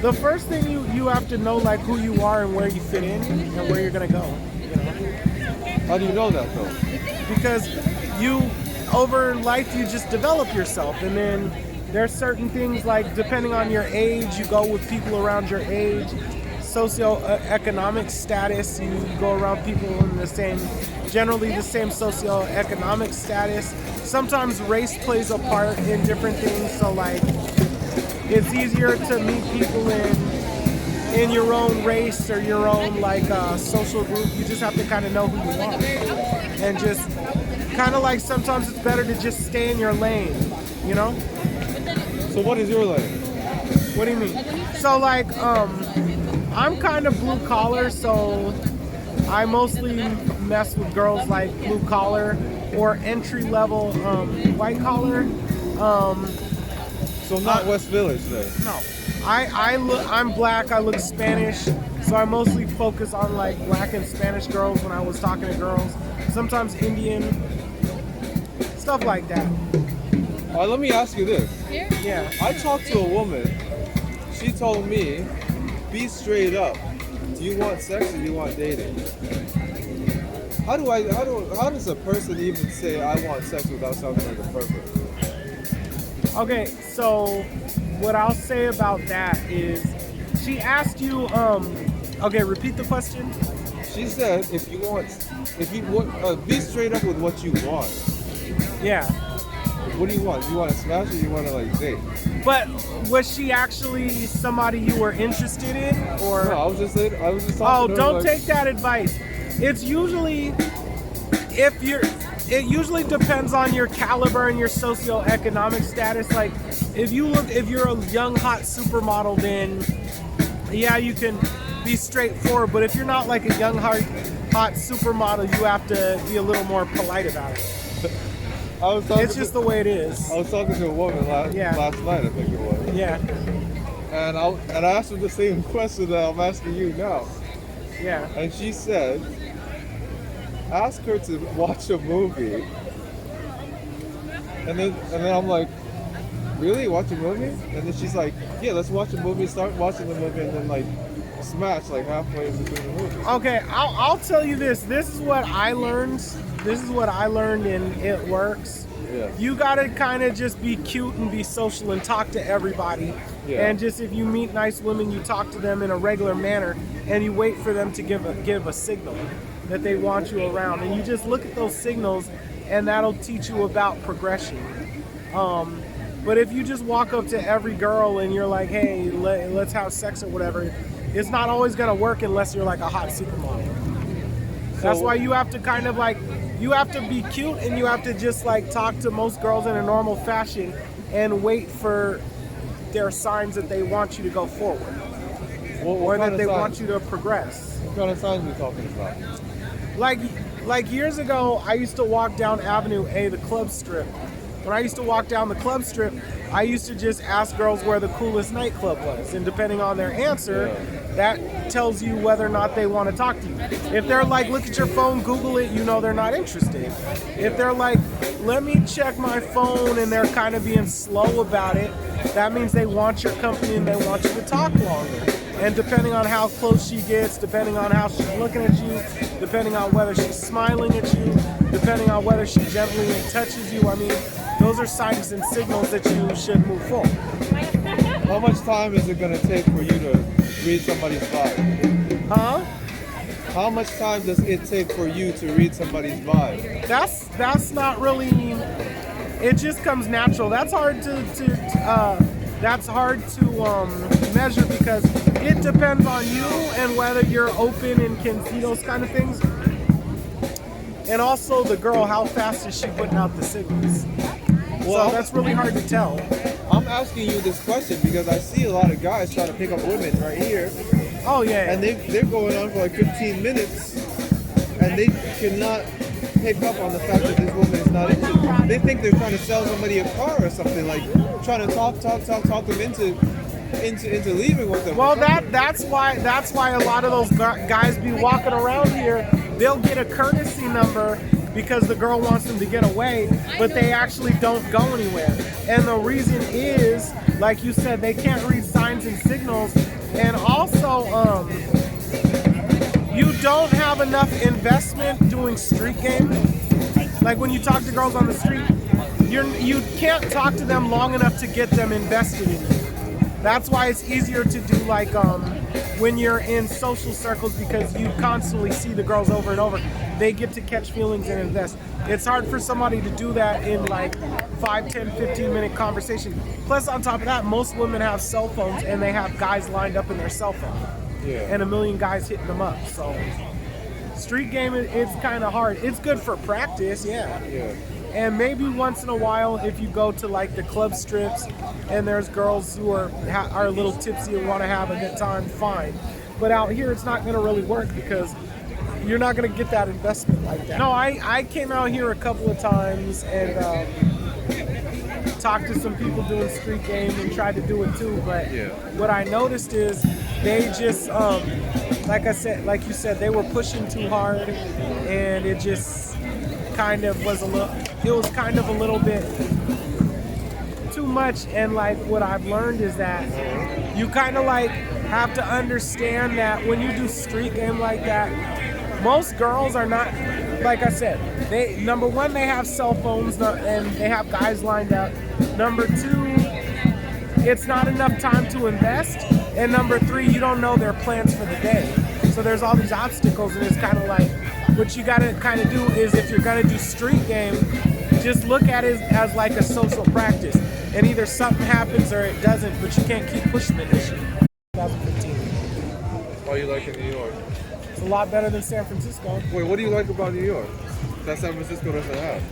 the first thing you have to know like who you are and where you fit in and where you're gonna go. You know? How do you know that though? Because you over life you just develop yourself, and then there's certain things like depending on your age, you go with people around your age. Socioeconomic status, you go around people in generally the same socioeconomic status. Sometimes race plays a part in different things, so like it's easier to meet people in your own race or your own like social group. You just have to kind of know who you are, and just kind of like sometimes it's better to just stay in your lane, you know? So what is your lane? What do you mean? So like I'm kind of blue collar, so I mostly mess with girls like blue collar or entry level white collar. So not West Village then? No, I'm black. I look Spanish, so I mostly focus on like black and Spanish girls when I was talking to girls. Sometimes Indian, stuff like that. All right, let me ask you this. Yeah. I talked to a woman. She told me, be straight up. Do you want sex or do you want dating? How does a person even say I want sex without sounding like a pervert? Okay, so what I'll say about that is, she asked you. Okay, repeat the question. She said if you want, be straight up with what you want. Yeah. What do you want? Do you want to smash or you want to like date? But was she actually somebody you were interested in, or? No, I was just talking Oh, to her, don't like, take that advice. It's usually it usually depends on your caliber and your socioeconomic status. Like if you're a young hot supermodel, then yeah, you can be straightforward. But if you're not like a young hot supermodel, you have to be a little more polite about it. It's just the way it is. I was talking to a woman last night, I think it was. Yeah. And I asked her the same question that I'm asking you now. Yeah. And she said, ask her to watch a movie. And then I'm like, really? Watch a movie? And then she's like, yeah, let's watch a movie, start watching the movie, and then like smash like halfway in between the movies. Okay, I'll tell you this. This is what I learned. And it works. Yeah. You gotta kind of just be cute and be social and talk to everybody. Yeah. And just if you meet nice women, you talk to them in a regular manner, and you wait for them to give a signal that they want you around. And you just look at those signals, and that'll teach you about progression. But if you just walk up to every girl and you're like, hey, let's have sex or whatever, it's not always gonna work unless you're like a hot supermodel. That's why you have to kind of like, you have to be cute and you have to just like talk to most girls in a normal fashion and wait for their signs that they want you to go forward. Or that they want you to progress. What kind of signs are we talking about? Like years ago, I used to walk down Avenue A, the club strip. When I used to walk down the club strip, I used to just ask girls where the coolest nightclub was. And depending on their answer, that tells you whether or not they want to talk to you. If they're like, look at your phone, Google it, you know they're not interested. If they're like, let me check my phone, and they're kind of being slow about it, that means they want your company and they want you to talk longer. And depending on how close she gets, depending on how she's looking at you, depending on whether she's smiling at you, depending on whether she gently touches you, I mean, those are signs and signals that you should move forward. How much time is it going to take for you to read somebody's vibe? Huh? How much time does it take for you to read somebody's vibe? That's not really, it just comes natural. That's hard to measure because it depends on you and whether you're open and can see those kind of things. And also the girl, how fast is she putting out the signals? Well, so that's really hard to tell. I'm asking you this question because I see a lot of guys trying to pick up women right here. Oh yeah. And they're going on for like 15 minutes and they cannot pick up on the fact that this woman is not into them. They think they're trying to sell somebody a car or something, like trying to talk them into leaving with them. Well, that's why a lot of those guys be walking around here. They'll get a courtesy number because the girl wants them to get away, but they actually don't go anywhere. And the reason is, like you said, they can't read signs and signals don't have enough investment doing street game. Like when you talk to girls on the street, you can't talk to them long enough to get them invested in you. That's why it's easier to do like when you're in social circles, because you constantly see the girls over and over. They get to catch feelings and invest. It's hard for somebody to do that in like 5, 10, 15-minute conversation. Plus, on top of that, most women have cell phones and they have guys lined up in their cell phone. Yeah. And a million guys hitting them up. So street game, it's kind of hard. It's good for practice, yeah. And maybe once in a while, if you go to like the club strips and there's girls who are a little tipsy and want to have a good time, fine. But out here, it's not going to really work because you're not going to get that investment like that. No, I came out here a couple of times and talked to some people doing street game and tried to do it too. But what I noticed is they just, like you said, they were pushing too hard, and it just kind of was a little bit too much. And like what I've learned is that you kind of like have to understand that when you do street game like that, most girls are not, like I said, number one, they have cell phones and they have guys lined up. Number two, it's not enough time to invest. And number three, you don't know their plans for the day. So there's all these obstacles, and it's kind of like, what you gotta kind of do is, if you're gonna do street game, just look at it as like a social practice. And either something happens or it doesn't, but you can't keep pushing the issue. 2015. Why you like in New York? It's a lot better than San Francisco. Wait, what do you like about New York that San Francisco doesn't have?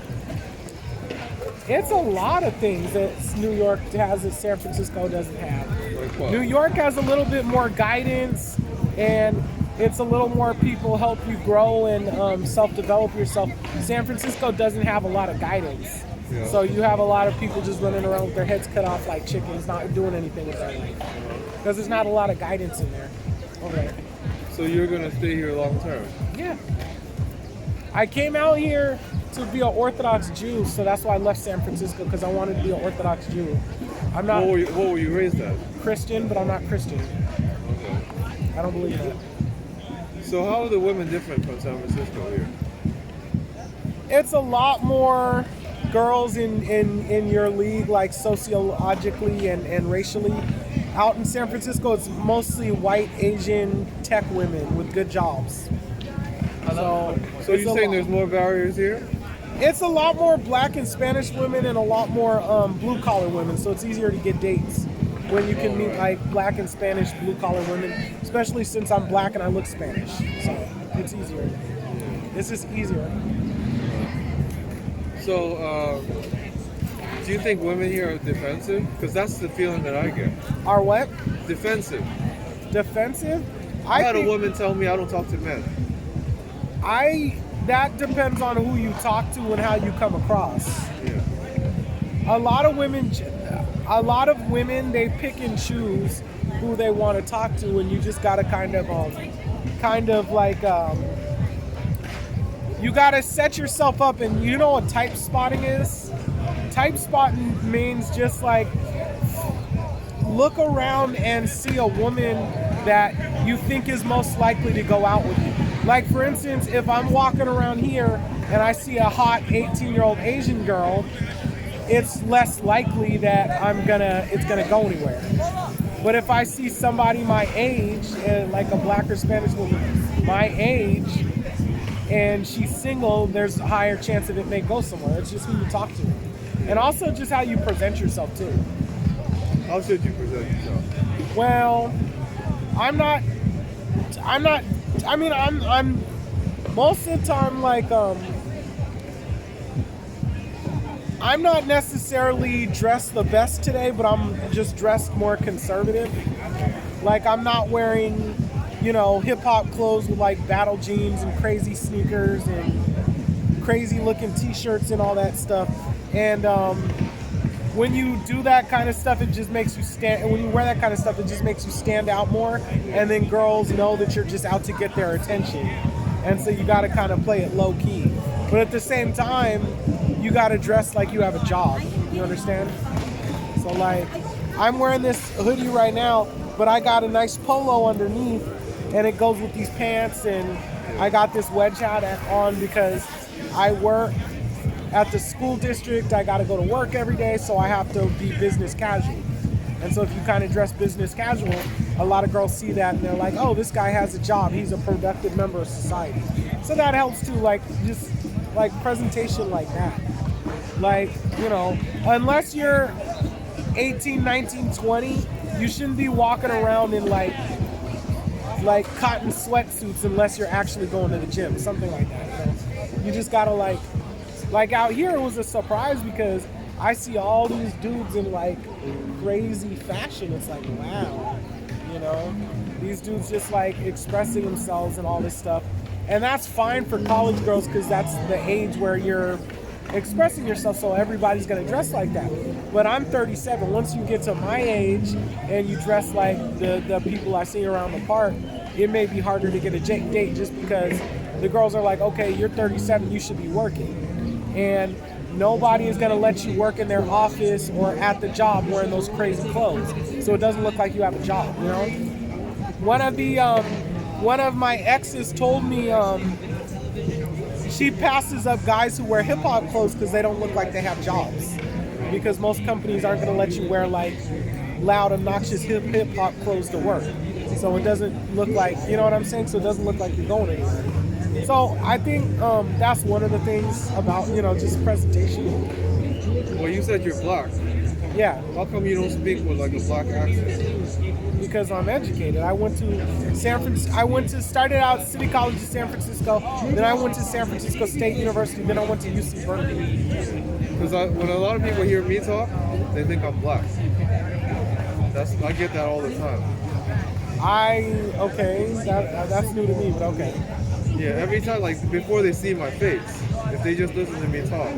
It's a lot of things that New York has that San Francisco doesn't have. Like what? New York has a little bit more guidance, and it's a little more people help you grow and self-develop yourself. San Francisco doesn't have a lot of guidance. Yeah. So you have a lot of people just running around with their heads cut off like chickens, not doing anything with their life. Because there's not a lot of guidance in there. Okay. So you're gonna stay here long term? Yeah. I came out here to be an Orthodox Jew, so that's why I left San Francisco, because I wanted to be an Orthodox Jew. I'm not What were you raised as? Christian, but I'm not Christian. Okay. I don't believe that. So how are the women different from San Francisco here? It's a lot more girls in your league, like sociologically and racially. Out in San Francisco, it's mostly white, Asian tech women with good jobs. So you're saying there's more barriers here? It's a lot more black and Spanish women and a lot more blue-collar women, so it's easier to get dates when you can meet like black and Spanish blue-collar women, especially since I'm black and I look Spanish. So it's easier. It's just easier. So, do you think women here are defensive? Because that's the feeling that I get. Are what? Defensive. Defensive? I had a woman tell me I don't talk to men. That depends on who you talk to and how you come across. Yeah. A lot of women, they pick and choose who they want to talk to, and you just gotta you gotta set yourself up. And you know what type spotting is? Type spotting means just like look around and see a woman that you think is most likely to go out with you. Like for instance, if I'm walking around here and I see a hot 18-year-old Asian girl, it's less likely that it's gonna go anywhere. But if I see somebody my age, like a black or Spanish woman my age, and she's single, there's a higher chance that it may go somewhere. It's just who you talk to. And also just how you present yourself too. How should you present yourself? Well, I'm most of the time like I'm not necessarily dressed the best today, but I'm just dressed more conservative. Like I'm not wearing, hip hop clothes with like battle jeans and crazy sneakers and crazy looking t-shirts and all that stuff. And when you do that kind of stuff, it just makes you stand. And when you wear that kind of stuff, it just makes you stand out more. And then girls know that you're just out to get their attention. And so you got to kind of play it low key. But at the same time, you got to dress like you have a job. You understand? So like, I'm wearing this hoodie right now, but I got a nice polo underneath, and it goes with these pants, and I got this wedge hat on because I work at the school district. I got to go to work every day, so I have to be business casual. And so if you kind of dress business casual, a lot of girls see that and they're like, oh, this guy has a job. He's a productive member of society. So that helps too, like just like presentation like that. Like, you know, unless you're 18, 19, 20, you shouldn't be walking around in like cotton sweatsuits unless you're actually going to the gym, something like that. You just gotta like out here it was a surprise because I see all these dudes in like crazy fashion. It's like, wow, you know, these dudes just like expressing themselves and all this stuff. And that's fine for college girls because that's the age where you're expressing yourself, so everybody's gonna dress like that. But I'm 37. Once you get to my age and you dress like the people I see around the park, it may be harder to get a date just because the girls are like, okay, you're 37, you should be working. And nobody is gonna let you work in their office or at the job wearing those crazy clothes. So it doesn't look like you have a job, you know? One of my exes told me she passes up guys who wear hip hop clothes because they don't look like they have jobs. Because most companies aren't gonna let you wear like loud, obnoxious hip hop clothes to work. So it doesn't look like, you know what I'm saying? So it doesn't look like you're going anywhere. So I think that's one of the things about, you know, just presentation. Well, you said you're black. Yeah. How come you don't speak with like a black accent? Because I'm educated. I went to started out at City College of San Francisco, then I went to San Francisco State University, then I went to UC Berkeley. Because when a lot of people hear me talk, they think I'm black. I get that all the time. That's new to me, but okay. Yeah, every time, like before they see my face, if they just listen to me talk,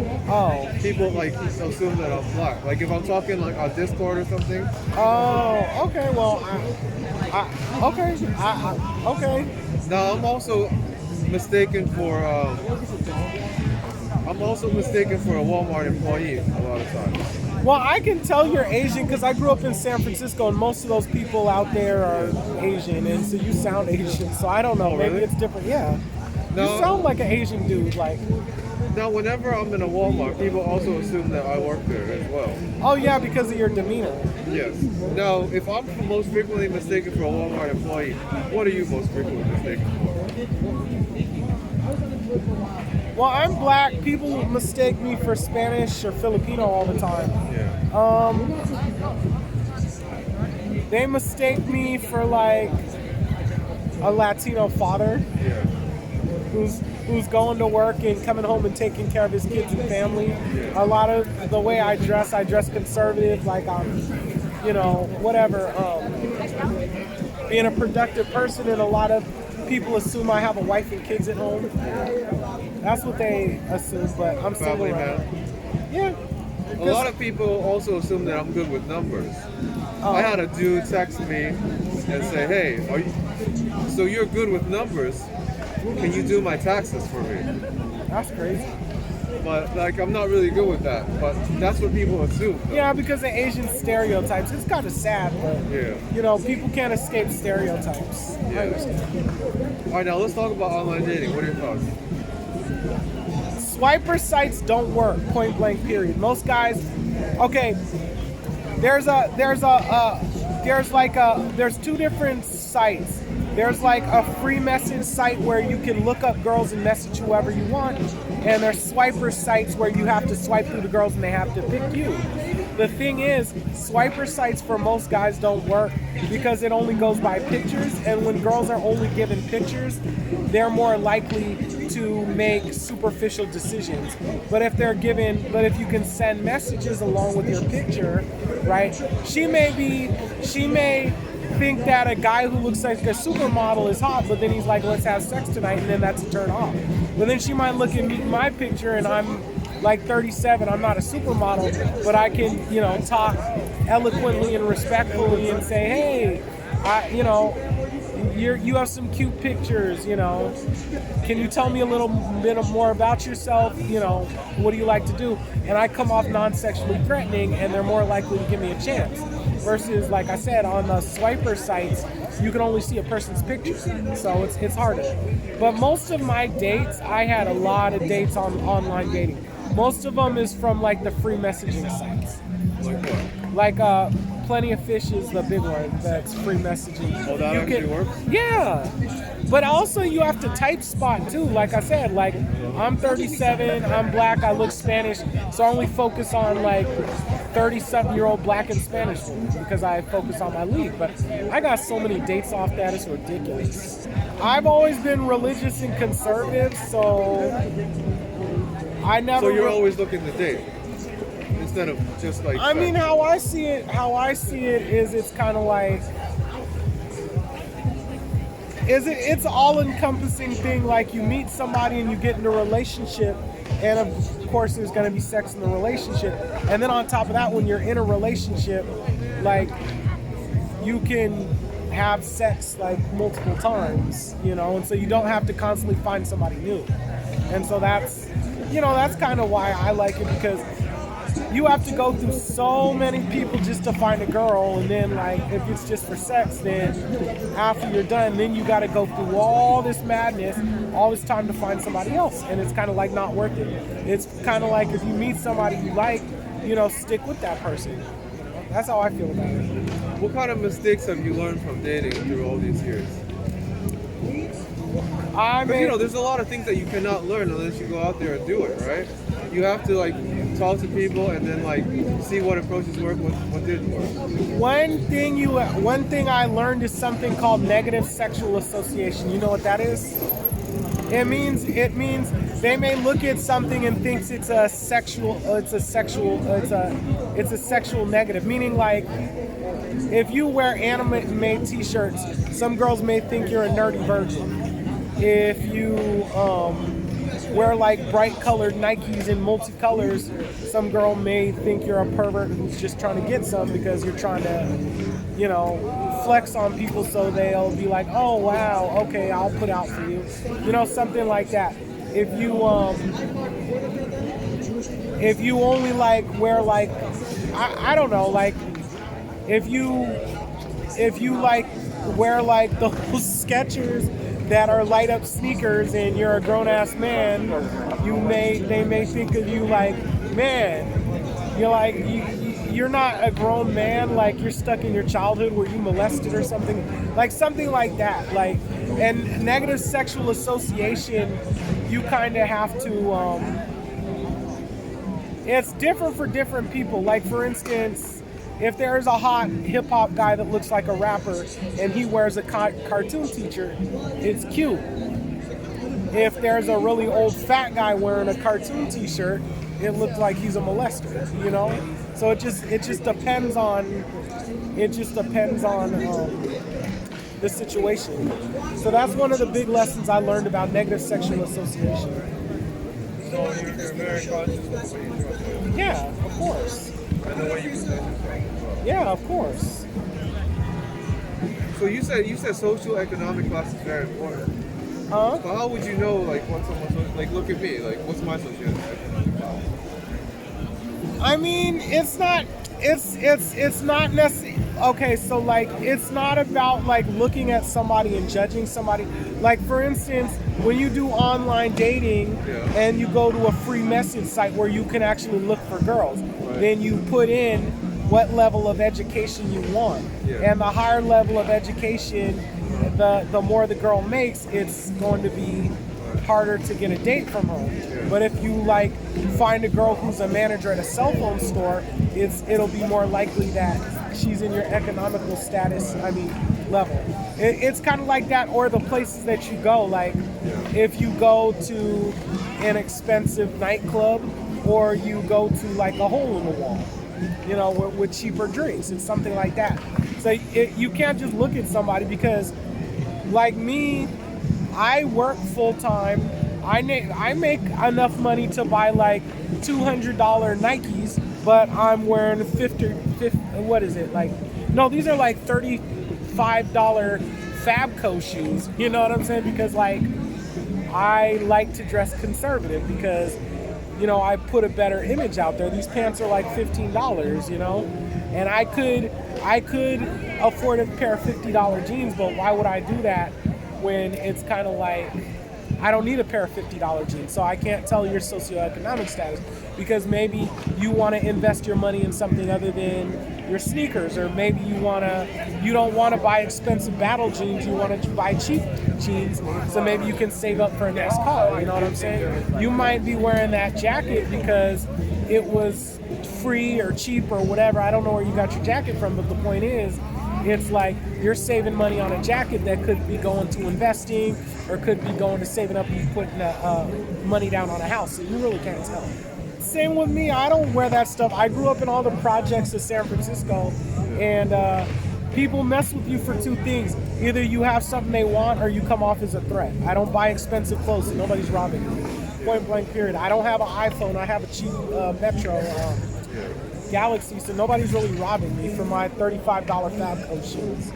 people like assume that I'm black. Like if I'm talking like on Discord or something. Oh, okay. Well, okay. Now I'm also mistaken for a Walmart employee a lot of times. Well, I can tell you're Asian because I grew up in San Francisco and most of those people out there are Asian, and so you sound Asian. So I don't know, maybe really? it's different. Yeah, No. you sound like an Asian dude. Like, Now, whenever I'm in a Walmart, people also assume that I work there as well. oh yeah, because of your demeanor. Yes. Now, if I'm most frequently mistaken for a Walmart employee, what are you most frequently mistaken for? Well, I'm black. People mistake me for Spanish or Filipino all the time. Yeah. They mistake me for like a Latino father Yeah. who's going to work and coming home and taking care of his kids and family. Yeah. A lot of the way I dress conservative, like I'm, you know, whatever. Being a productive person, and a lot of people assume I have a wife and kids at home. That's what they assume, but I'm single. Family Right man. now. Yeah. A lot of people also assume that I'm good with numbers. I had a dude text me and say, hey, so you're good with numbers? Can you do my taxes for me? That's crazy. But like, I'm not really good with that. But that's what people assume. Though. Yeah, because of Asian stereotypes. It's kind of sad, but Yeah. you know, people can't escape stereotypes. I Yeah. understand. All right, now let's talk about online dating. What are your thoughts? Swiper sites don't work, point blank period. Most guys, okay, there's two different sites. There's like a free message site where you can look up girls and message whoever you want, and there's swiper sites where you have to swipe through the girls and they have to pick you. The thing is, swiper sites for most guys don't work because it only goes by pictures, and when girls are only given pictures, they're more likely to make superficial decisions. But if you can send messages along with your picture, right? She may think that a guy who looks like a supermodel is hot, but then he's like, let's have sex tonight, and then that's a turn off. But then she might look at my picture and I'm like 37, I'm not a supermodel, but I can, you know, talk eloquently and respectfully and say, hey, you have some cute pictures, you know. Can you tell me a little bit more about yourself? You know, what do you like to do? And I come off non-sexually threatening, and they're more likely to give me a chance. Versus, like I said, on the swiper sites, you can only see a person's picture, so it's harder. But most of my dates, I had a lot of dates on online dating. Most of them is from like the free messaging sites. Like what? Like Plenty of Fish is the big one that's free messaging. Oh, that actually works? Yeah. But also you have to type spot too. Like I said, like I'm 37, I'm black, I look Spanish, so I only focus on like 30-something-year-old black and Spanish women because I focus on my league. But I got so many dates off that, it's ridiculous. I've always been religious and conservative, so I never. So you're always looking to date instead of just like. I mean, how I see it is it's kind of like. It's all-encompassing thing. Like you meet somebody and you get in a relationship, and of course there's gonna be sex in the relationship. And then on top of that, when you're in a relationship, like you can have sex like multiple times, you know, and so you don't have to constantly find somebody new. And so that's kind of why I like it, because you have to go through so many people just to find a girl, and then like if it's just for sex, then after you're done, then you got to go through all this madness, all this time to find somebody else, and it's kind of like not worth it. It's kind of like if you meet somebody you like, stick with that person. That's how I feel about it. What kind of mistakes have you learned from dating through all these years? There's a lot of things that you cannot learn unless you go out there and do it, right? You have to like talk to people and then like see what approaches work, what didn't work. One thing I learned is something called negative sexual association. You know what that is? It means they may look at something and thinks it's a sexual negative. Meaning like if you wear anime t-shirts, some girls may think you're a nerdy virgin. If you wear like bright colored Nikes in multicolors, some girl may think you're a pervert who's just trying to get some because you're trying to, flex on people, so they'll be like, oh wow, okay, I'll put out for you, something like that. If you only like wear like, I don't know, like if you like wear like those Skechers that are light up sneakers and you're a grown ass man, they may think of you like, man, you're like you're not a grown man, like you're stuck in your childhood where you molested or something like that. Like, and negative sexual association, you kind of have to it's different for different people. Like for instance, if there's a hot hip-hop guy that looks like a rapper and he wears a cartoon t-shirt, it's cute. If there's a really old fat guy wearing a cartoon t-shirt, it looks like he's a molester, So it just depends on the situation. So that's one of the big lessons I learned about negative sexual association. So you're very conscious of what you're doing. Yeah, of course. And the way you present yourself. Yeah, of course. So you said socio-economic class is very important. Huh? So how would you know like what someone's like? Look at me, like what's my socio-economic class? I mean, it's not necessarily okay. So like, it's not about like looking at somebody and judging somebody. Like for instance, when you do online dating and you go to a free message site where you can actually look for girls, then you put in what level of education you want. And the higher level of education, the more the girl makes, it's going to be harder to get a date from her. But if you like find a girl who's a manager at a cell phone store, it'll be more likely that she's in your economical status, level. It's kind of like that, or the places that you go. Like if you go to an expensive nightclub, or you go to like a hole in the wall, with cheaper drinks and something like that. So you can't just look at somebody, because like me, I work full time. I make enough money to buy like $200 Nikes, but I'm wearing 50, what is it? Like, no, these are like $35 Fabco shoes. You know what I'm saying? Because like, I like to dress conservative because, I put a better image out there. These pants are like $15, and I I could afford a pair of $50 jeans, but why would I do that when it's kind of like I don't need a pair of $50 jeans, so I can't tell your socioeconomic status because maybe you want to invest your money in something other than your sneakers, or maybe you don't want to buy expensive battle jeans, you want to buy cheap jeans, so maybe you can save up for a next car. You know what I'm saying? You might be wearing that jacket because it was free or cheap or whatever. I don't know where you got your jacket from, but the point is, it's like you're saving money on a jacket that could be going to investing or could be going to saving up and putting money down on a house. So you really can't tell. Same with me. I don't wear that stuff. I grew up in all the projects of San Francisco, and people mess with you for two things. Either you have something they want or you come off as a threat. I don't buy expensive clothes, so nobody's robbing me. Point blank period. I don't have an iPhone. I have a cheap Metro Galaxy, so nobody's really robbing me for my $35 Fabco shoes.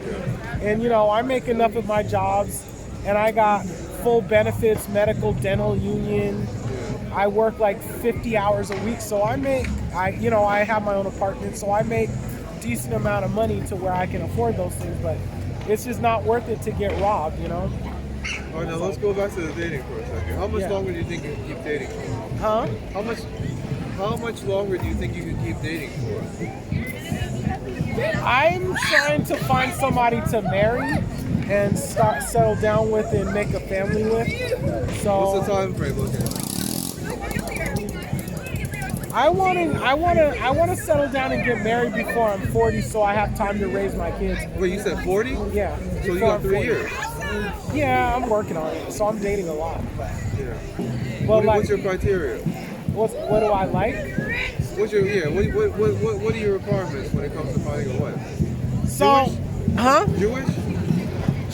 And I make enough of my jobs, and I got full benefits, medical, dental, union. I work like 50 hours a week, so I have my own apartment, so I make a decent amount of money to where I can afford those things, but it's just not worth it to get robbed, All right, now let's go back to the dating for a second. How much longer do you think you can keep dating for? Huh? How much longer do you think you can keep dating for? I'm trying to find somebody to marry and settle down with and make a family with. So what's the time frame looking? I want to settle down and get married before I'm 40, so I have time to raise my kids. Wait, you said 40? Yeah. So you got 3 years. Yeah, I'm working on it, so I'm dating a lot. But, yeah. Well, what's your criteria? What do I like? What are your requirements when it comes to finding a wife? So, Jewish?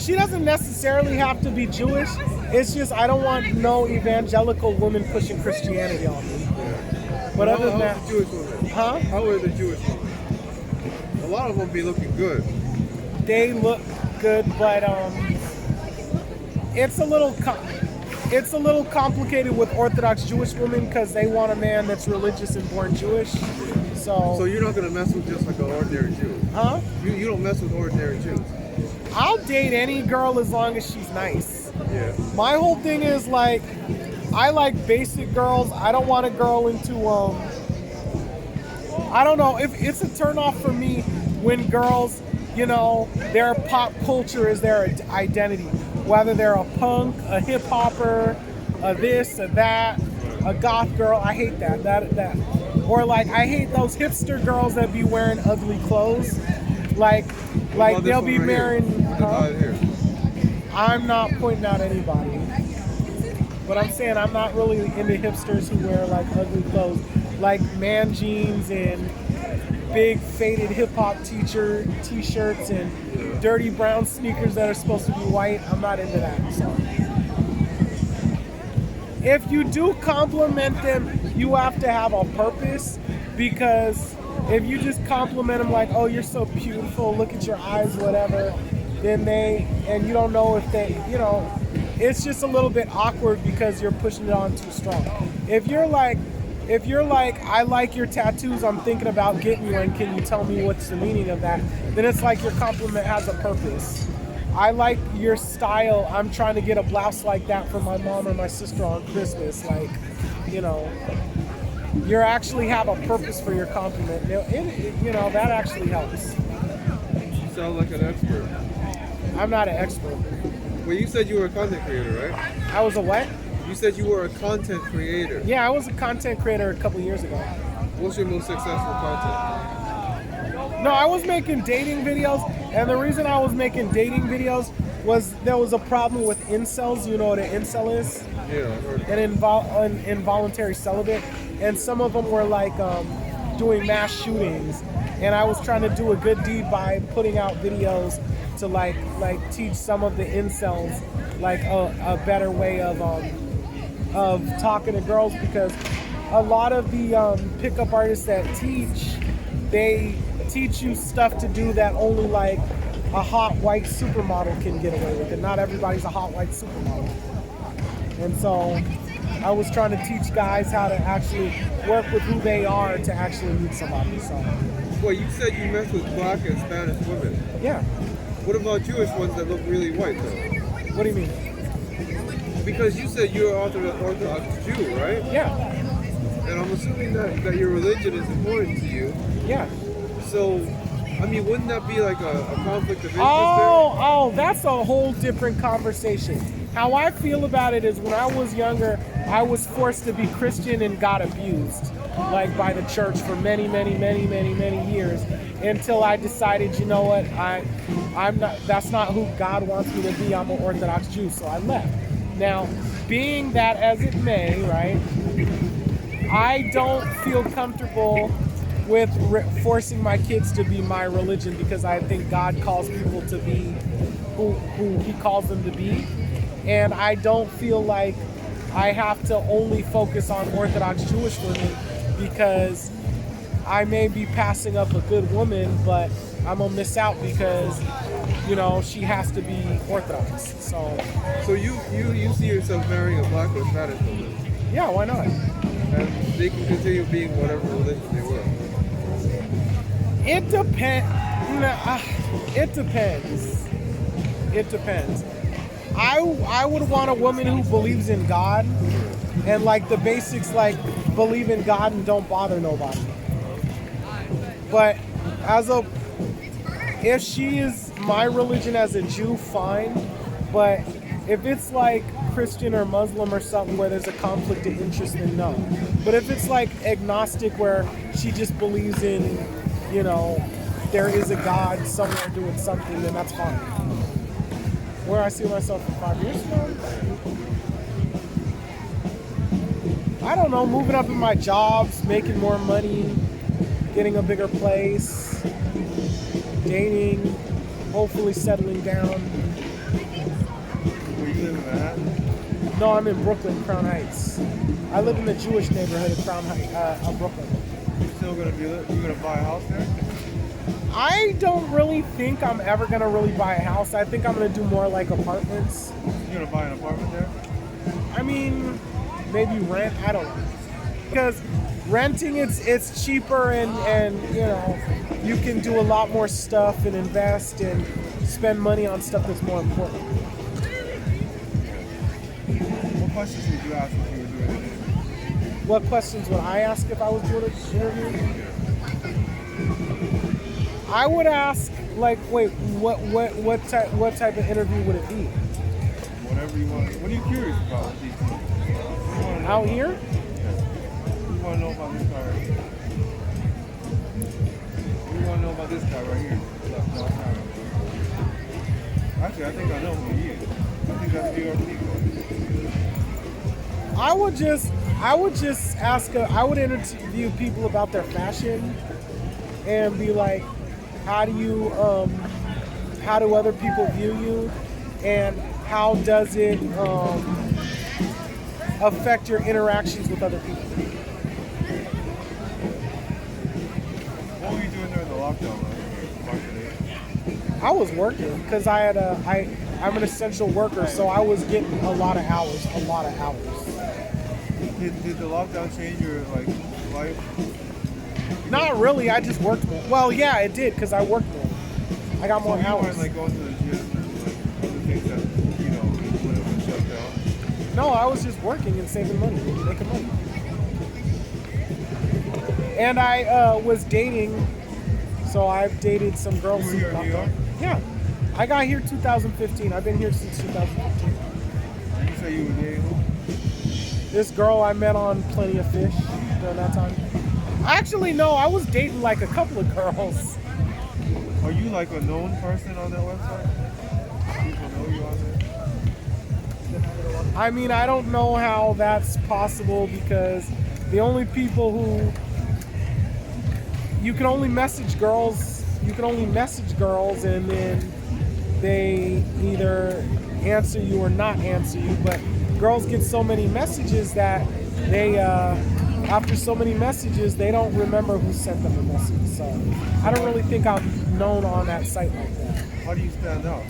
She doesn't necessarily have to be Jewish. It's just I don't want no evangelical woman pushing Christianity on me. Yeah. But other than how that, are the Jewish women? Huh? How are the Jewish women? A lot of them be looking good. They look good, but it's a little complicated with Orthodox Jewish women because they want a man that's religious and born Jewish. So you're not gonna mess with just like an ordinary Jew? Huh? You don't mess with ordinary Jews? I'll date any girl as long as she's nice. Yeah. My whole thing is like, I like basic girls. I don't want a girl into I don't know, if it's a turn off for me when girls, their pop culture is their identity. Whether they're a punk, a hip hopper, a this, a that, a goth girl. I hate that. Or like I hate those hipster girls that be wearing ugly clothes. Like they'll be wearing. I'm not pointing out anybody, but I'm saying I'm not really into hipsters who wear like ugly clothes, like man jeans and big faded hip hop t-shirts and dirty brown sneakers that are supposed to be white. I'm not into that. So if you do compliment them, you have to have a purpose, because if you just compliment them like, oh, you're so beautiful, look at your eyes, whatever, then and you don't know if they, it's just a little bit awkward because you're pushing it on too strong. If you're like, I like your tattoos, I'm thinking about getting one, can you tell me what's the meaning of that? Then it's like your compliment has a purpose. I like your style, I'm trying to get a blouse like that for my mom or my sister on Christmas. Like, you actually have a purpose for your compliment. That actually helps. You sound like an expert. I'm not an expert. Well, you said you were a content creator, right? I was a what? You said you were a content creator. Yeah, I was a content creator a couple years ago. What's your most successful content? No, I was making dating videos, and the reason I was making dating videos was there was a problem with incels. You know what an incel is? Yeah, I've heard of An involuntary celibate. And some of them were like doing mass shootings. And I was trying to do a good deed by putting out videos to like teach some of the incels like a better way of talking to girls, because a lot of the pickup artists that teach, they teach you stuff to do that only like a hot white supermodel can get away with, and not everybody's a hot white supermodel. And so I was trying to teach guys how to actually work with who they are to actually meet somebody. So Well, you said you mess with black and Spanish women. Yeah. What about Jewish ones that look really white though? What do you mean? Because you said you're Orthodox Jew, right? Yeah. And I'm assuming that your religion is important to you. Yeah. So, I mean, wouldn't that be like a conflict of interest Oh, that's a whole different conversation. How I feel about it is when I was younger, I was forced to be Christian and got abused, like by the church for many years, until I decided, you know what, I'm not. That's not who God wants me to be. I'm an Orthodox Jew, so I left. Now, being that as it may, right, I don't feel comfortable with forcing my kids to be my religion because I think God calls people to be who He calls them to be. And I don't feel like I have to only focus on Orthodox Jewish women because I may be passing up a good woman, but I'm gonna miss out because, you know, she has to be Orthodox. So you see yourself marrying a black or Spanish woman, Yeah, why not? and they can continue being whatever religion they were. It depends. It depends. It depends. I would want a woman who believes in God and like the basics, like believe in God and don't bother nobody. But if she is my religion as a Jew, fine. But if it's like Christian or Muslim or something where there's a conflict of interest, then no. But if it's like agnostic where she just believes in, you know, there is a God somewhere doing something, then that's fine. Where I see myself in 5 years from now? I don't know, moving up in my jobs, making more money, getting a bigger place, dating, hopefully settling down. Where you live in Manhattan? No, I'm in Brooklyn, Crown Heights. I live in the Jewish neighborhood of Brooklyn. You still gonna buy a house there? I don't really think I'm ever gonna really buy a house. I think I'm gonna do more like apartments. You gonna buy an apartment there? I mean, maybe rent. I don't know. Because renting, it's cheaper and you know, you can do a lot more stuff and invest and spend money on stuff that's more important. What questions would you ask if you were doing it? What questions would I ask if I was doing an interview? I would ask, like, wait, what type of interview would it be? Whatever you want. What are you curious about with these things? Out here? What do you want to know about this guy right here? What do you want to know about this guy right here? Actually, I think I know who he is. I think that's New York City. I would just ask. I would interview people about their fashion, and be like, how do other people view you, and how does it affect your interactions with other people? What were you doing during the lockdown, March 8th? I was working because I'm an essential worker, so I was getting a lot of hours. Did the lockdown change your life? Not really. I just worked more. Well, yeah, it did because I worked more. I got more So you hours. weren't going to the gym and other things that would have been shut down. No, I was just working and saving money, making money. And I was dating, so I've dated some girls. You were here in New York? Yeah, I got here 2015. I've been here since 2015. You say you were dating who? This girl I met on Plenty of Fish during that time. Actually, no, I was dating like a couple of girls. Are you like a known person on that website? People know you on there? I mean, I don't know how that's possible because the only people who you can only message girls and then they either answer you or not answer you. But girls get so many messages that they after so many messages they don't remember who sent them a message. So I don't really think I'm known on that site like that. How do you stand out?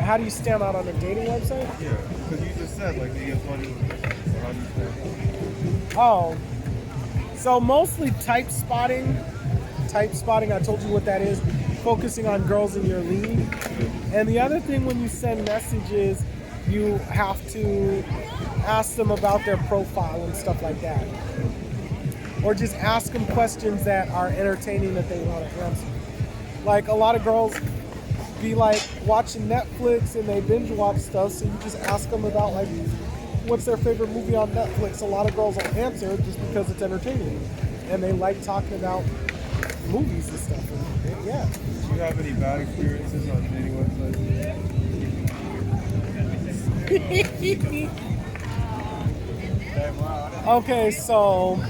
How do you stand out on a dating website? Yeah, because you just said like you get money with it. So how do you stand out? Oh, so mostly type spotting. type spotting. I told you what that is. Focusing on girls in your league. And the other thing when you send messages, you have to ask them about their profile and stuff like that. Or just ask them questions that are entertaining that they want to answer. Like a lot of girls be like watching Netflix and they binge watch stuff, so you just ask them about like what's their favorite movie on Netflix. A lot of girls will answer just because it's entertaining and they like talking about movies and stuff. And, yeah. Do you have any bad experiences on dating websites? Okay, so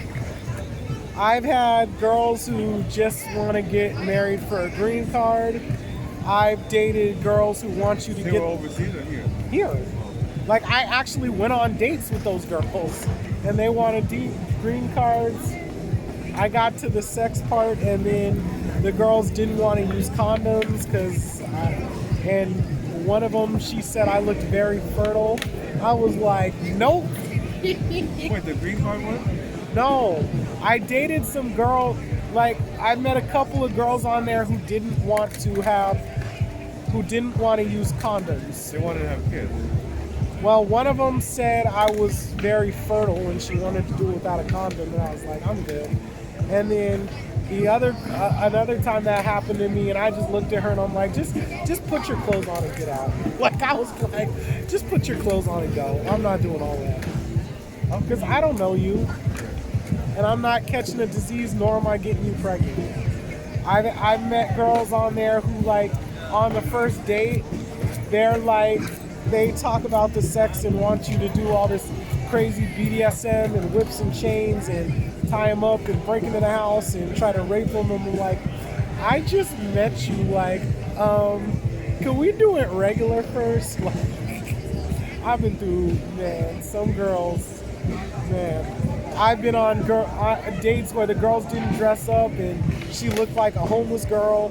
I've had girls who just want to get married for a green card. I've dated girls who want you to They get were overseas or here? here. Like I actually went on dates with those girls, and they wanted green cards. I got to the sex part, and then the girls didn't want to use condoms and one of them, she said I looked very fertile. I was like, nope. Wait, the green card one? No, I dated some girl, like I met a couple of girls on there who didn't want to use condoms. They wanted to have kids. Well, one of them said I was very fertile and she wanted to do it without a condom, and I was like, I'm good. And then another time that happened to me, and I just looked at her and I'm like, just put your clothes on and get out. Like I was like, just put your clothes on and go. I'm not doing all that. Because I don't know you. And I'm not catching a disease, nor am I getting you pregnant. I've met girls on there who, like, on the first date, they're like, they talk about the sex and want you to do all this crazy BDSM and whips and chains and tie them up and break into the house and try to rape them. And I'm like, I just met you, like, can we do it regular first? Like, I've been through, man, some girls, man. I've been on dates where the girls didn't dress up and she looked like a homeless girl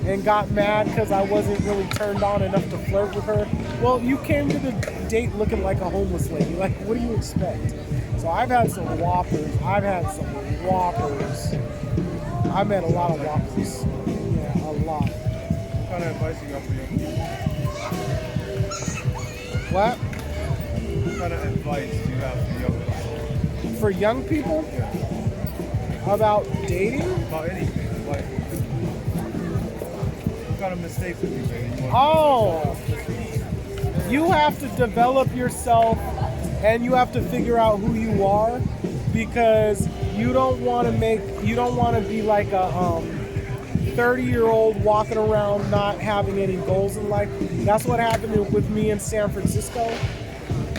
and got mad because I wasn't really turned on enough to flirt with her. Well, you came to the date looking like a homeless lady. Like, what do you expect? So I've had some whoppers. I met a lot of whoppers. Yeah, a lot. What kind of advice you got for young people? What? What kind of advice do you have for young people? For young people? Yeah. About dating? About anything. Like, what kind of mistakes have you made? You have to develop yourself and you have to figure out who you are, because you don't want to be like a 30-year-old walking around not having any goals in life. That's what happened with me in San Francisco.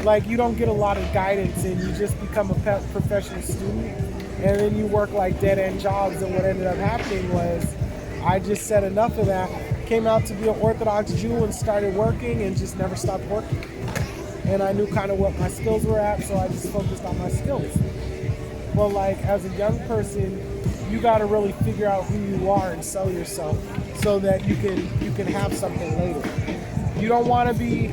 Like, you don't get a lot of guidance and you just become a professional student, and then you work like dead-end jobs. And what ended up happening was I just said enough of that, came out to be an Orthodox Jew and started working and just never stopped working. And I knew kind of what my skills were at, so I just focused on my skills. But like, as a young person, you got to really figure out who you are and sell yourself so that you can have something later. You don't want to be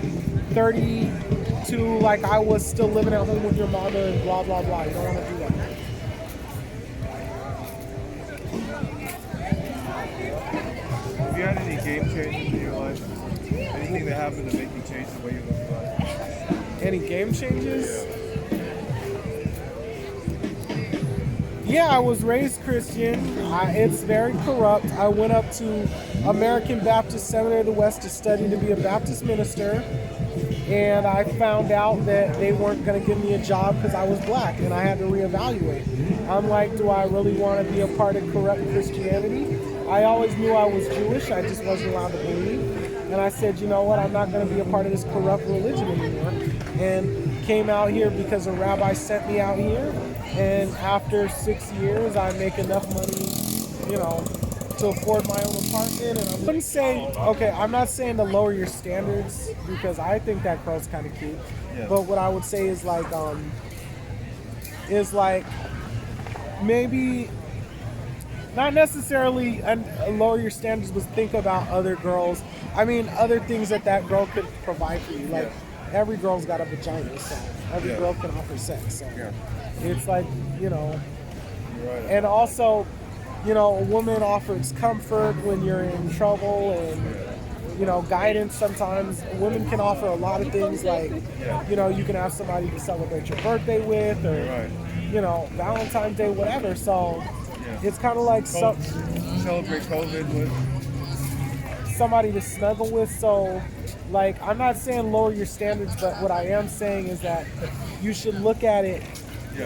32 like I was, still living at home with your mother and blah blah blah. You don't want to do that. Have you had any game changes in your life? Anything that happened to make you change the way you look at life? Any game changes? Yeah, I was raised Christian. It's very corrupt. I went up to American Baptist Seminary of the West to study to be a Baptist minister, and I found out that they weren't going to give me a job because I was black, and I had to reevaluate. I'm like, do I really want to be a part of corrupt Christianity? I always knew I was Jewish, I just wasn't allowed to believe. And I said, you know what, I'm not going to be a part of this corrupt religion anymore. And came out here because a rabbi sent me out here. And after 6 years, I make enough money, to afford my own apartment. And I wouldn't say, I'm not saying to lower your standards, because I think that girl's kind of cute. Yeah. But what I would say is maybe not necessarily lower your standards, but think about other girls. I mean, other things that girl could provide for you. Like, every girl's got a vagina, so every girl can offer sex. So it's like, You're right. and also a woman offers comfort when you're in trouble and guidance. Sometimes women can offer a lot of things like, you can have somebody to celebrate your birthday with or, Valentine's Day, whatever. So it's kind of like Celebrate COVID with. somebody to snuggle with. So, like, I'm not saying lower your standards, but what I am saying is that you should look at it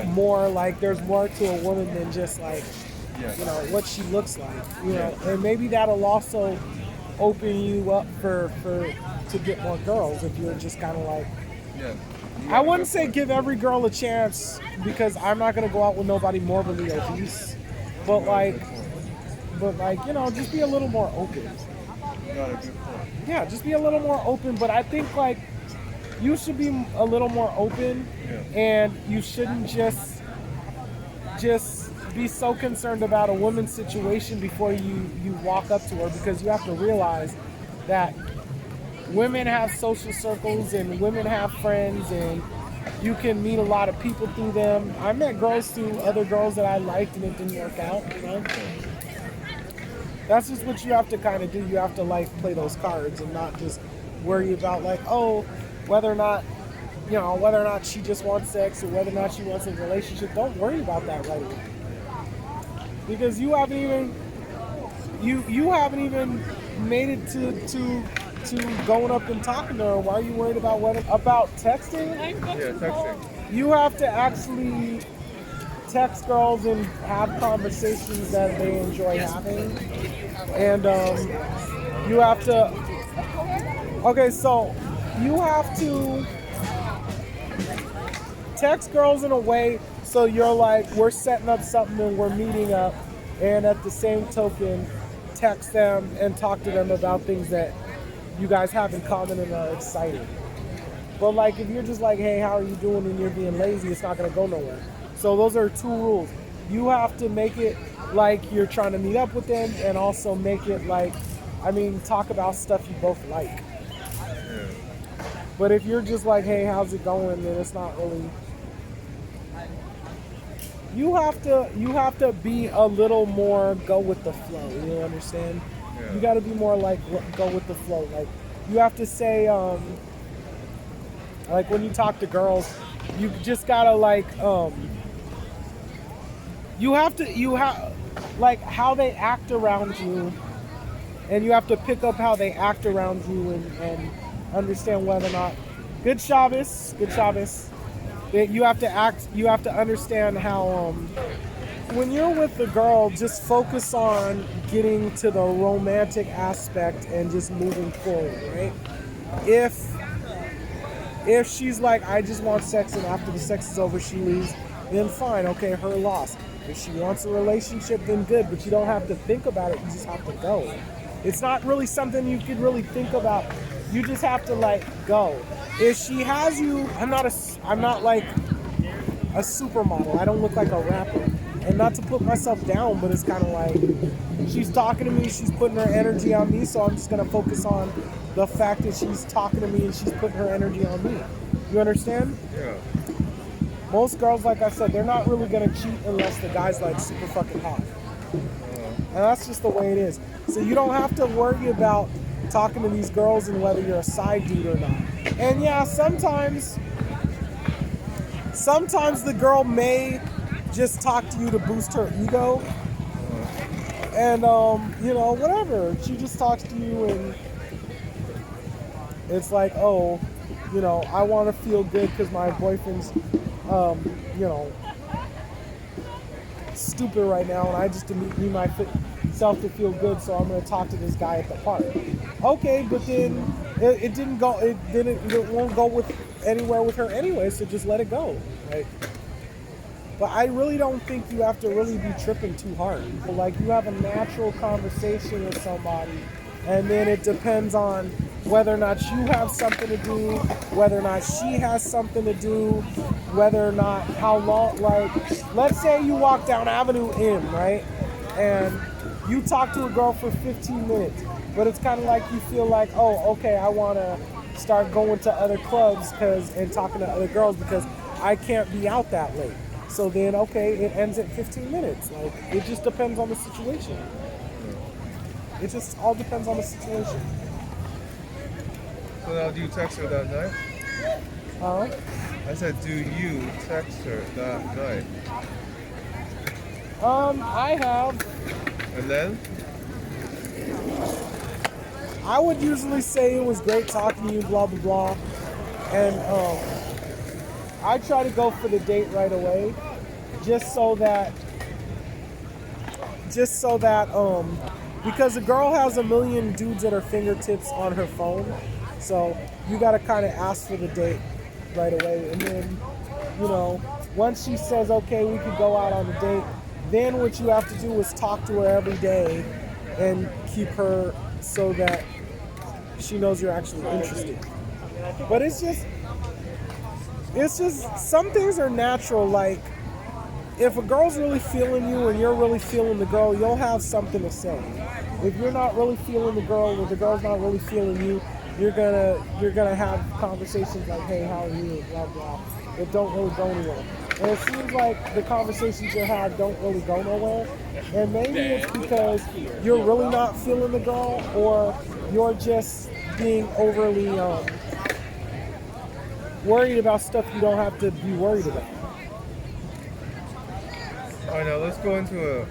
more like there's more to a woman than just like, what she looks like, and maybe that'll also open you up for to get more girls if you're just kind of like. I wouldn't say give every girl a chance because I'm not gonna go out with nobody morbidly obese, but just be a little more open. Got a good point. Yeah, just be a little more open. But I think like you should be a little more open, and you shouldn't just be so concerned about a woman's situation before you walk up to her, because you have to realize that women have social circles and women have friends, and you can meet a lot of people through them. I met girls through other girls that I liked and it didn't work out, That's just what you have to kind of do. You have to like play those cards and not just worry about like, whether or not she just wants sex or whether or not she wants a relationship. Don't worry about that right away. Because you haven't even made it to going up and talking to her. Why are you worried about texting? Yeah, texting. You have to actually text girls and have conversations that they enjoy having, and you have to. Okay, so you have to text girls in a way so you're like, we're setting up something and we're meeting up, and at the same token, text them and talk to them about things that you guys have in common and are exciting. But like, if you're just like, hey, how are you doing, and you're being lazy, it's not gonna go nowhere. So those are two rules. You have to make it like you're trying to meet up with them, and also make it like, talk about stuff you both like. But if you're just like, hey, how's it going, then it's not really. You have to be a little more go with the flow. You understand? Yeah. You got to be more like go with the flow. Like you have to say, like when you talk to girls, you just gotta like, you have like how they act around you, and you have to pick up how they act around you and understand whether or not. Good Shabbos. You have to understand how when you're with the girl, just focus on getting to the romantic aspect and just moving forward, right? If she's like, I just want sex, and after the sex is over she leaves, then fine, okay, her loss. If she wants a relationship, then good, but you don't have to think about it, you just have to go. It's not really something you could really think about. You just have to like go. If she has you, I'm not like a supermodel. I don't look like a rapper. And not to put myself down, but it's kind of like she's talking to me, she's putting her energy on me, so I'm just going to focus on the fact that she's talking to me and she's putting her energy on me. You understand? Yeah. Most girls, like I said, they're not really going to cheat unless the guy's like super fucking hot. And that's just the way it is. So you don't have to worry about talking to these girls and whether you're a side dude or not. And yeah, sometimes the girl may just talk to you to boost her ego. And, whatever. She just talks to you and it's like, I want to feel good because my boyfriend's, stupid right now, and I just need myself to feel good, so I'm going to talk to this guy at the park. Okay, but then it won't go anywhere with her anyway, so just let it go, right? But I really don't think you have to really be tripping too hard. Like, you have a natural conversation with somebody, and then it depends on whether or not you have something to do, whether or not she has something to do, whether or not how long, like, let's say you walk down Avenue M, right? And you talk to a girl for 15 minutes, but it's kind of like you feel like, oh, okay, I want to start going to other clubs and talking to other girls because I can't be out that late. So then, okay, it ends at 15 minutes. Like, it just depends on the situation. It just all depends on the situation. So now, do you text her that night? Huh? I said, do you text her that night? I have. And then? I would usually say it was great talking to you, blah, blah, blah. And I try to go for the date right away, just so that, because a girl has a million dudes at her fingertips on her phone, so you gotta kind of ask for the date right away. And then, once she says, okay, we could go out on a date, then what you have to do is talk to her every day and keep her so that she knows you're actually interested. But it's just some things are natural. Like, if a girl's really feeling you and you're really feeling the girl, you'll have something to say. If you're not really feeling the girl or the girl's not really feeling you, you're gonna have conversations like, hey, how are you, blah blah. It don't really go anywhere. And it seems like the conversations you have don't really go nowhere. And maybe it's because you're really not feeling the girl, or you're just being overly worried about stuff you don't have to be worried about. All right, now let's go into a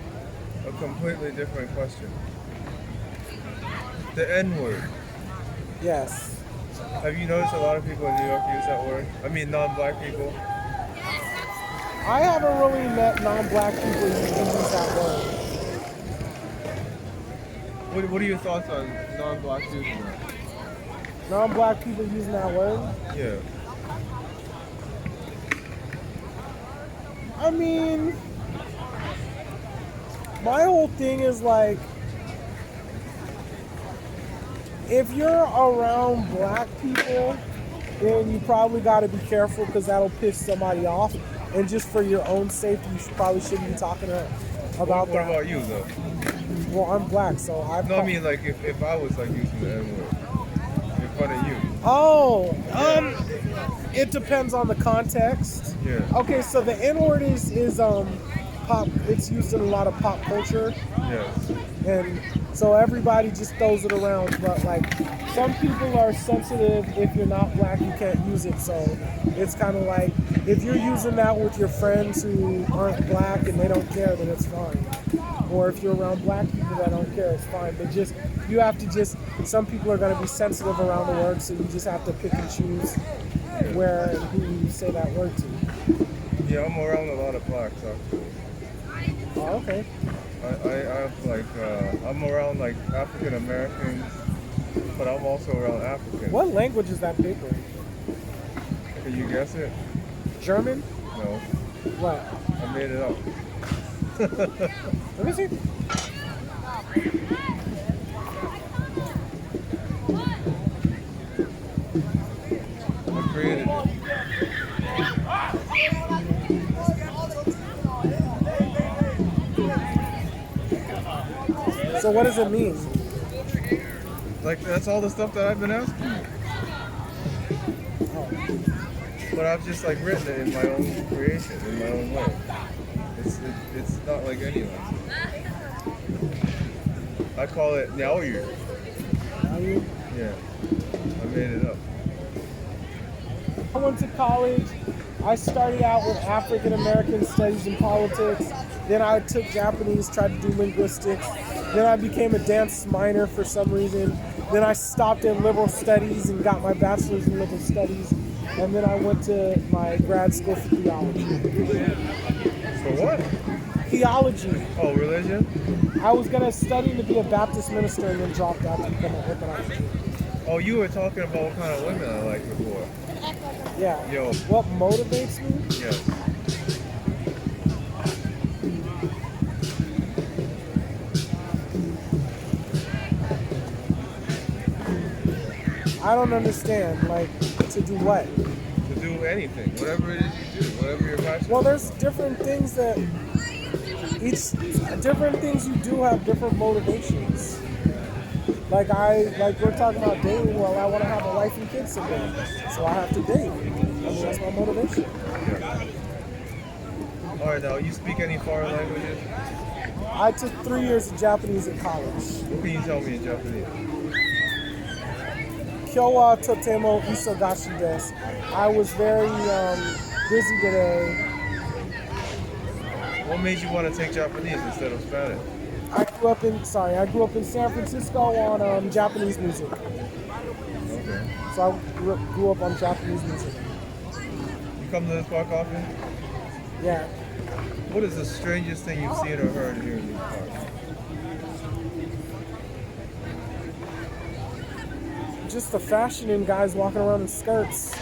completely different question. The N-word. Yes. Have you noticed a lot of people in New York use that word? I mean, non-black people. I haven't really met non-black people who use that word. What are your thoughts on non-black using that? Non-black people using that word? Yeah. I mean, my whole thing is like, if you're around black people, then you probably got to be careful because that'll piss somebody off. And just for your own safety, you probably shouldn't be talking about What that. about you, though? Well, I'm black, so I've... No, I mean, like, if I was, like, using the N-word in front of you. Oh, it depends on the context. Yeah. Okay, so the N-word is pop. It's used in a lot of pop culture. Yes. And so everybody just throws it around, but like some people are sensitive. If you're not black, you can't use it. So it's kind of like if you're using that with your friends who aren't black and they don't care, then it's fine. Or if you're around black people that don't care, it's fine. But just you have to just some people are going to be sensitive around the word, so you just have to pick and choose where and who you say that word to. Yeah, I'm around a lot of blacks, actually. Oh, okay. I have like I'm around like African Americans, but I'm also around Africans. What language is that paper? Can you guess it? German? No, What? I made it up. Let me see. I created it. So what does it mean? Like that's all the stuff that I've been asking you. But I've just like written it in my own creation, in my own way. It's not like anyone's. I call it Nyaoyu. Are you? Yeah, I made it up. I went to college. I started out with African American studies and politics. Then I took Japanese, tried to do linguistics. Then I became a dance minor for some reason. Then I stopped at liberal studies and got my bachelor's in liberal studies. And then I went to my grad school for theology. For what? Theology. Oh, religion? I was going to study to be a Baptist minister and then dropped out to become an Orthodox Jew. Oh, you were talking about what kind of women I like before. Yeah. Yo. What motivates me? Yes. I don't understand. Like, to do what? To do anything, whatever it is you do, whatever you're passionate Well, there's different things that different things you do have different motivations. Like we're talking about dating. Well, I want to have a wife and kids someday, so I have to date. I mean, that's my motivation. Yeah. All right, now you speak any foreign languages? I took 3 years of Japanese in college. What can you tell me in Japanese? Kyo wa totemo isogashi desu. I was very busy today. What made you want to take Japanese instead of Spanish? I grew up in San Francisco on Japanese music. Okay. So I grew up on Japanese music. You come to this park often? Yeah. What is the strangest thing you've seen or heard here in this park? Just the fashion in guys walking around in skirts.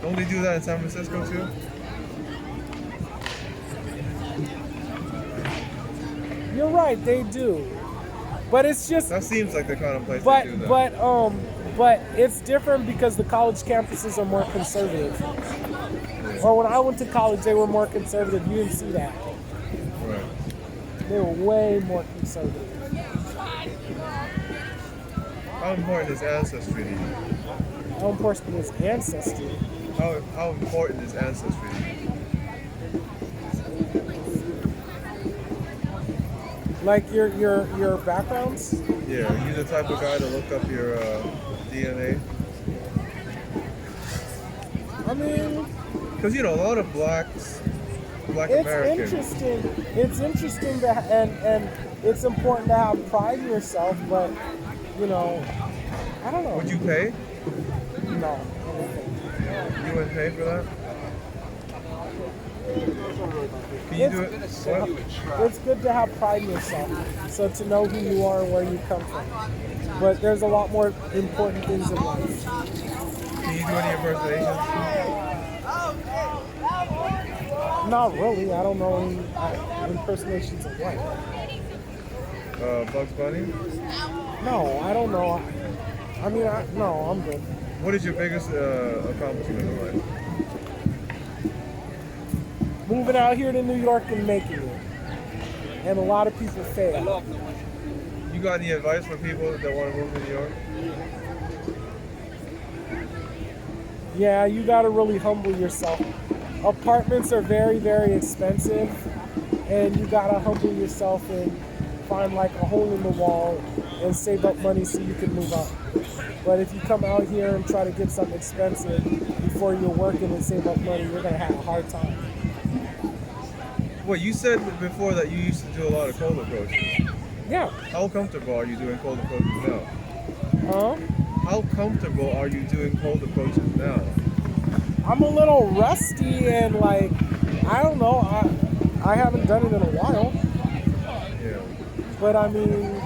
Don't they do that in San Francisco too? You're right, they do. But it's just That seems like the kind of place they do that. but it's different because the college campuses are more conservative. Or when I went to college, they were more conservative. You didn't see that. Right. They were way more conservative. How important is ancestry to you? How important is ancestry? How important is ancestry to you? Like your backgrounds? Yeah, are you the type of guy to look up your DNA? I mean, Because you know, a lot of black it's Americans. interesting. It's interesting to and it's important to have pride in yourself, but you know, I don't know. Would you pay? No. You wouldn't pay for that? Can you do it? What? It's good to have pride in yourself, so to know who you are and where you come from. But there's a lot more important things in life. Can you do any impersonations? Not really. I don't know any impersonations of what. Bugs Bunny? No, I don't know. I mean, no, I'm good. What is your biggest accomplishment in life? Moving out here to New York and making it. And a lot of people fail. You got any advice for people that want to move to New York? Yeah, you gotta really humble yourself. Apartments are very, very expensive, and you gotta humble yourself and find like a hole in the wall and save up money so you can move out. But if you come out here and try to get something expensive before you're working and save up money, you're gonna have a hard time. Well, you said before that you used to do a lot of cold approaches. Yeah. How comfortable are you doing cold approaches now? Huh? How comfortable are you doing cold approaches now? I'm a little rusty and like, I don't know, I haven't done it in a while. Yeah. But I mean,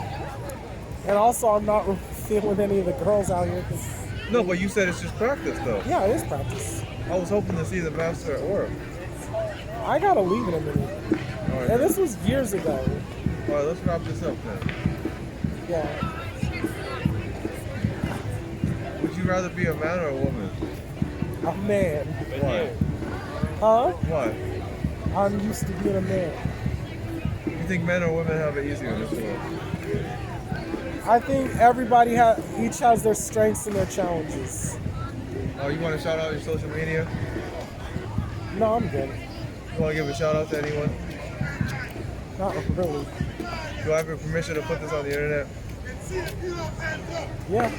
and also I'm not feeling any of the girls out here. 'Cause, No, but you said it's just practice though. yeah, it is practice. I was hoping to see the master at work. I gotta leave in a minute. All right, And this was years ago. all right, let's wrap this up then. Yeah. Would you rather be a man or a woman? A man. Why? Huh? Why? I'm used to being a man. You think men or women have it easier in this world? I think everybody each has their strengths and their challenges. Oh, you want to shout out your social media? No, I'm good. You want to give a shout out to anyone? Not really. Do I have your permission to put this on the internet? Yeah.